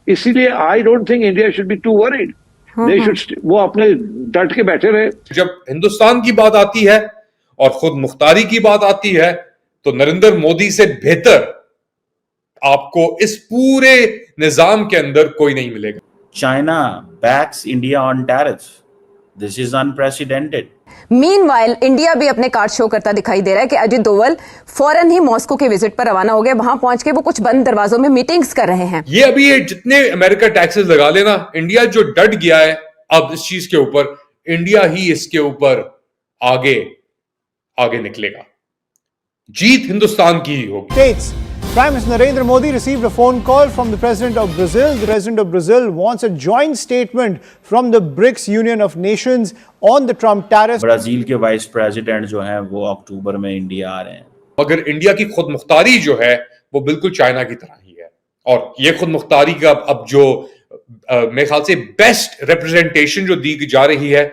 इसीलिए I don't think India should be to worried. They should, वो अपने डट के बैठे रहे। जब हिंदुस्तान की बात आती है और खुद मुख्तारी की बात आती है तो नरेंद्र मोदी से बेहतर आपको इस पूरे निजाम के अंदर कोई नहीं मिलेगा। China backs India on tariffs. This is unprecedented. Meanwhile India भी अपने कार्ड शो करता दिखाई दे रहा है कि अजित डोवल फौरन ही मॉस्को के विजिट पर रवाना हो गए। वहां पहुंच के वो कुछ बंद दरवाजों में मीटिंग्स कर रहे हैं। ये अभी जितने अमेरिका टैक्सेस लगा लेना, इंडिया जो डट गया है अब इस चीज के ऊपर, इंडिया ही इसके ऊपर आगे आगे निकलेगा। जीत हिंदुस्तान की ही होगी। Prime Minister Narendra Modi received a phone call from the President of Brazil. The President of Brazil wants a joint statement from the BRICS Union of Nations on the Trump tariffs. Brazil के vice president जो हैं वो अक्टूबर में India आ रहे हैं। मगर India की खुद मुख्तारी जो है वो बिल्कुल चाइना की तरह ही है। और ये खुद मुख्तारी का अब जो मेरे ख्याल से बेस्ट रिप्रेजेंटेशन जो दी जा रही है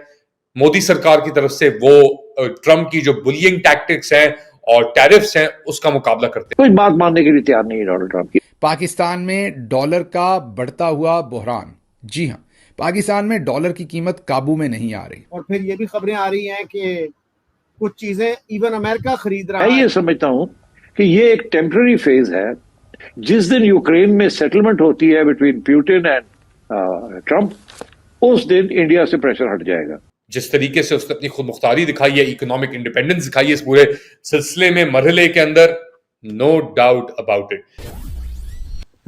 मोदी सरकार की तरफ से, वो ट्रम्प की जो बुलिंग टैक्टिक्स हैं और टैरिफ्स हैं उसका मुकाबला करते हैं। कोई बात मानने के लिए तैयार नहीं है डोनाल्ड ट्रम्प की। पाकिस्तान में डॉलर का बढ़ता हुआ बहरान। जी हां, पाकिस्तान में डॉलर की कीमत काबू में नहीं आ रही। और फिर ये भी खबरें आ रही हैं कि कुछ चीजें इवन अमेरिका खरीद रहा है। मैं ये समझता हूं कि ये एक टेम्पररी फेज है। जिस दिन यूक्रेन में सेटलमेंट होती है बिटवीन पुतिन एंड ट्रम्प, उस दिन इंडिया से प्रेशर हट जाएगा। जिस तरीके से उसने अपनी खुद मुख्तारी दिखाई है, इकोनॉमिक इंडिपेंडेंस दिखाई है इस पूरे सिलसिले में, मरहले के अंदर, नो डाउट अबाउट इट।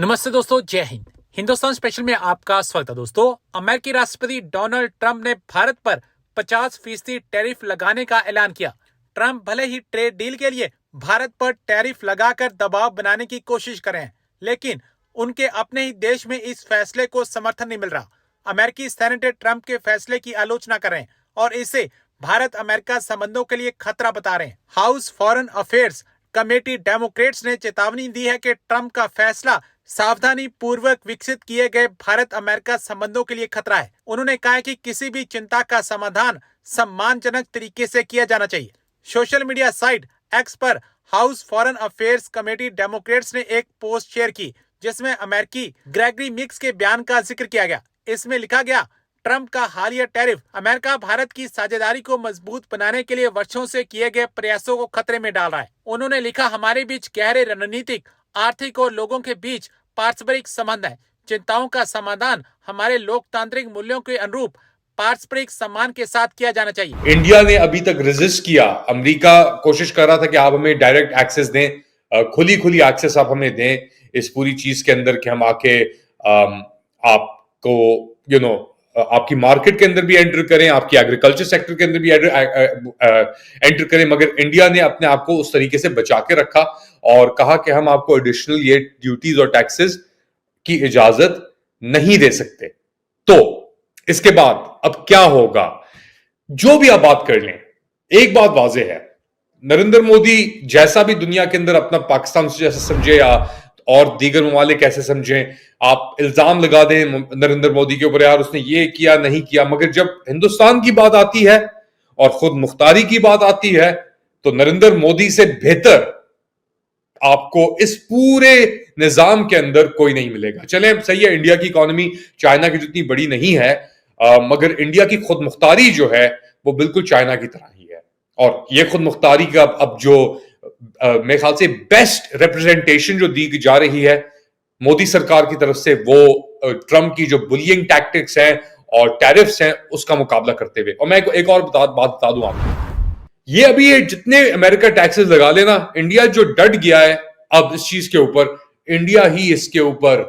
नमस्ते दोस्तों, जय हिंद। हिंदुस्तान स्पेशल में आपका स्वागत है। दोस्तों, अमेरिकी राष्ट्रपति डोनाल्ड ट्रंप ने भारत पर 50% टैरिफ लगाने का ऐलान किया। ट्रंप भले ही ट्रेड डील के लिए भारत पर टैरिफ लगाकर दबाव बनाने की कोशिश कर रहे हैं, लेकिन उनके अपने ही देश में इस फैसले को समर्थन नहीं मिल रहा। अमेरिकी सेनेटर ट्रंप के फैसले की आलोचना कर रहे हैं और इसे भारत अमेरिका संबंधों के लिए खतरा बता रहे हैं। House foreign affairs committee Democrats ने चेतावनी दी है कि ट्रंप का फैसला सावधानी पूर्वक विकसित किए गए भारत अमेरिका संबंधों के लिए खतरा है। उन्होंने कहा कि किसी भी चिंता का समाधान सम्मानजनक तरीके से किया जाना चाहिए। सोशल मीडिया साइट एक्स पर house foreign affairs committee Democrats ने एक पोस्ट शेयर की जिसमें अमेरिकी ग्रेगरी मिक्स के बयान का जिक्र किया गया। इसमें लिखा गया, ट्रंप का हालिया टैरिफ अमेरिका भारत की साझेदारी को मजबूत बनाने के लिए वर्षों से किए गए प्रयासों को खतरे में डाल रहा है। उन्होंने लिखा, हमारे बीच गहरे रणनीतिक, आर्थिक और लोगों के बीच पारस्परिक संबंध है। चिंताओं का समाधान हमारे लोकतांत्रिक मूल्यों के अनुरूप पारस्परिक सम्मान के साथ किया जाना चाहिए। इंडिया ने अभी तक रेजिस्ट किया। अमेरिका कोशिश कर रहा था कि आप हमें डायरेक्ट एक्सेस दें, खुली एक्सेस आप हमें दें इस पूरी चीज के अंदर, कि हम आके आपको आपकी मार्केट के अंदर भी एंटर करें, आपकी एग्रीकल्चर सेक्टर के अंदर भी एंटर करें। मगर इंडिया ने अपने आप को उस तरीके से बचा के रखा और कहा कि हम आपको एडिशनल ये ड्यूटीज और टैक्सेस की इजाजत नहीं दे सकते। तो इसके बाद अब क्या होगा, जो भी आप बात कर लें, एक बात वाज़ेह है, नरेंद्र मोदी जैसा भी दुनिया के अंदर अपना पाकिस्तान से जैसा समझे या और दीगर ममालिक कैसे समझें, आप इल्जाम लगा दें नरेंद्र मोदी के ऊपर, यार उसने ये किया नहीं किया, मगर जब हिंदुस्तान की बात आती है और खुद मुख्तारी की बात आती है तो नरेंद्र मोदी से बेहतर आपको इस पूरे निजाम के अंदर कोई नहीं मिलेगा। चले सही है, इंडिया की इकोनॉमी चाइना की जितनी बड़ी नहीं है, मगर इंडिया की खुद मुख्तारी जो है वो बिल्कुल चाइना की तरह ही है। और ये खुद मुख्तारी का अब जो मेरे ख्याल से बेस्ट रिप्रेजेंटेशन जो दी जा रही है मोदी सरकार की तरफ से, वो ट्रम्प की जो बुलिंग टैक्टिक्स हैं और टैरिफ्स हैं उसका मुकाबला करते हुए। और मैं एक और बात बता दूं आपको, ये अभी जितने अमेरिका टैक्सेस लगा लेना, इंडिया जो डट गया है अब इस चीज के ऊपर, इंडिया ही इसके ऊपर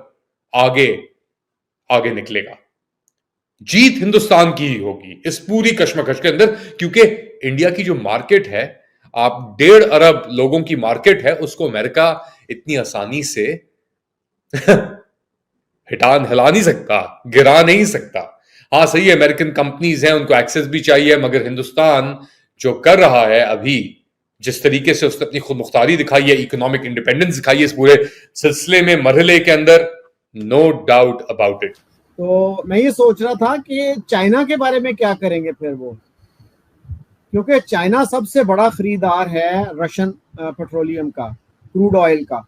आगे आगे निकलेगा। जीत हिंदुस्तान की ही होगी इस पूरी कश्मकश के अंदर, क्योंकि इंडिया की जो मार्केट है, आप 1.5 अरब लोगों की मार्केट है, उसको अमेरिका इतनी आसानी से हिला नहीं सकता, गिरा नहीं सकता। हाँ सही है, अमेरिकन कंपनीज हैं, उनको एक्सेस भी चाहिए, मगर हिंदुस्तान जो कर रहा है अभी, जिस तरीके से उसने अपनी खुद मुख्तारी दिखाई है, इकोनॉमिक इंडिपेंडेंस दिखाई है इस पूरे सिलसिले में, मरहले के अंदर, नो डाउट अबाउट इट। तो मैं ये सोच रहा था कि चाइना के बारे में क्या करेंगे फिर वो, क्योंकि चाइना सबसे बड़ा खरीदार है रशियन पेट्रोलियम का, क्रूड ऑयल का।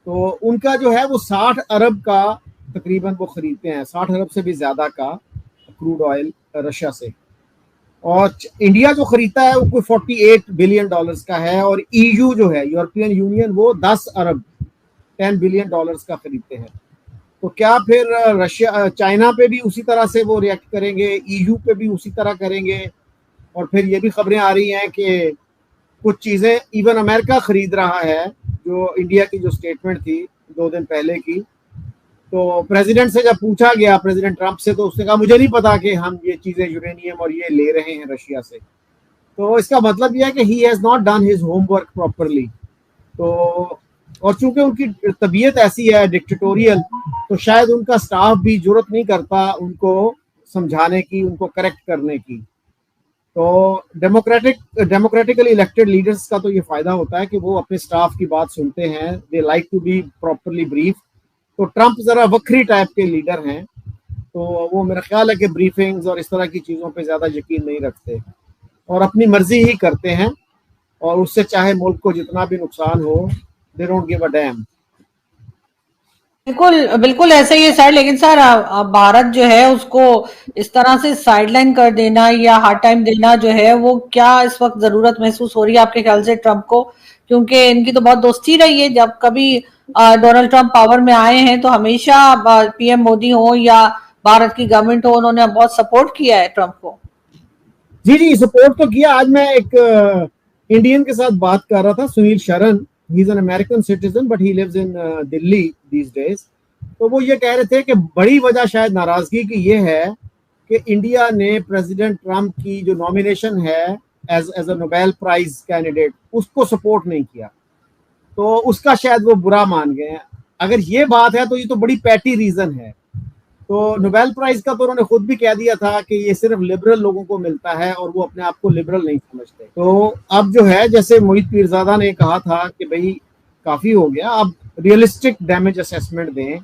तो उनका जो है वो 60 अरब का तकरीबन वो खरीदते हैं 60 अरब से भी ज्यादा का क्रूड ऑयल रशिया से। और इंडिया जो खरीदता है वो कोई 48 बिलियन डॉलर्स का है, और ईयू जो है यूरोपियन यूनियन वो 10 अरब 10 बिलियन डॉलर्स का खरीदते हैं। तो क्या फिर रशिया चाइना पे भी उसी तरह से वो रिएक्ट करेंगे, ईयू पे भी उसी तरह करेंगे? और फिर ये भी खबरें आ रही हैं कि कुछ चीजें इवन अमेरिका खरीद रहा है, जो इंडिया की जो स्टेटमेंट थी 2 दिन पहले की। तो प्रेसिडेंट से जब पूछा गया, प्रेसिडेंट ट्रंप से, तो उसने कहा मुझे नहीं पता कि हम ये चीजें यूरेनियम और ये ले रहे हैं रशिया से। तो इसका मतलब यह है कि he has not done his homework properly. तो और चूंकि उनकी तबीयत ऐसी है डिक्टेटोरियल, तो शायद उनका स्टाफ भी जरूरत नहीं करता उनको समझाने की, उनको करेक्ट करने की। तो डेमोक्रेटिकली इलेक्टेड लीडर्स का तो ये फायदा होता है कि वो अपने स्टाफ की बात सुनते हैं, they like to be properly brief. तो ट्रंप जरा वक्री टाइप के लीडर हैं, तो वो मेरा ख्याल है कि ब्रीफिंग्स और इस तरह की चीज़ों पे ज़्यादा यकीन नहीं रखते और अपनी मर्जी ही करते हैं, और उससे चाहे मुल्क को जितना भी नुकसान हो, they don't give a dam. बिल्कुल बिल्कुल ऐसा ही है सर। लेकिन सर भारत जो है उसको इस तरह से साइडलाइन कर देना या हार्ड टाइम देना जो है, वो क्या इस वक्त जरूरत महसूस हो रही है आपके ख्याल से ट्रंप को? क्योंकि इनकी तो बहुत दोस्ती रही है, जब कभी डोनाल्ड ट्रंप पावर में आए हैं तो हमेशा पीएम मोदी हो या भारत की गवर्नमेंट हो, उन्होंने बहुत सपोर्ट किया है ट्रंप को। जी सपोर्ट तो किया। आज मैं एक इंडियन के साथ बात कर रहा था, Sunil Sharan, he is an American citizen but he lives in Delhi these days. तो वो ये कह रहे थे कि बड़ी वजह शायद नाराजगी की ये है कि इंडिया ने प्रेसिडेंट ट्रंप की जो नॉमिनेशन है as a Nobel prize candidate, उसको सपोर्ट नहीं किया, तो उसका शायद वो बुरा मान गए हैं। अगर ये बात है तो ये तो बड़ी पैटी रीजन है। तो नोबेल प्राइज का तो उन्होंने खुद भी कह दिया था कि ये सिर्फ लिबरल लोगों को मिलता है और वो अपने आप को लिबरल नहीं समझते। तो अब जो है, जैसे मोहित पीरजादा ने कहा था कि भाई काफी हो गया, अब रियलिस्टिक डैमेज असेसमेंट दें,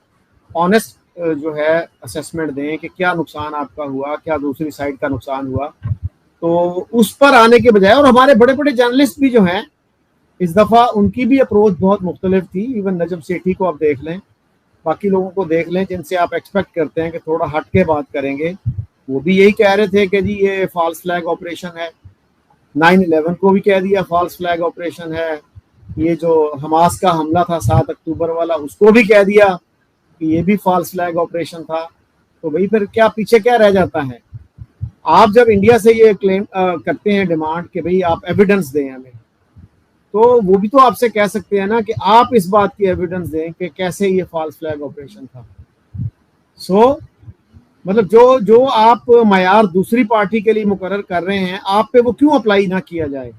ऑनेस्ट जो है असेसमेंट दें कि क्या नुकसान आपका हुआ, क्या दूसरी साइड का नुकसान हुआ। तो उस पर आने के बजाय, और हमारे बड़े बड़े जर्नलिस्ट भी जो हैं इस दफा, उनकी भी अप्रोच बहुत मुख्तलिफ थी। इवन नजम सेठी को आप देख लें, बाकी लोगों को देख लें जिनसे आप एक्सपेक्ट करते हैं कि थोड़ा हट के बात करेंगे, वो भी यही कह रहे थे कि जी ये फॉल्स फ्लैग ऑपरेशन है। 9/11 को भी कह दिया फॉल्स फ्लैग ऑपरेशन है। ये जो हमास का हमला था 7 अक्टूबर वाला, उसको भी कह दिया कि ये भी फॉल्स फ्लैग ऑपरेशन था। तो भाई फिर क्या पीछे क्या रह जाता है? आप जब इंडिया से ये क्लेम करते हैं, डिमांड कि भाई आप एविडेंस दें हमें, तो वो भी तो आपसे कह सकते हैं ना कि आप इस बात की एविडेंस दें कि कैसे ये फॉल्स फ्लैग ऑपरेशन था। मतलब जो आप मयार दूसरी पार्टी के लिए मुकर्रर कर रहे हैं, आप पे वो क्यों अप्लाई ना किया जाए?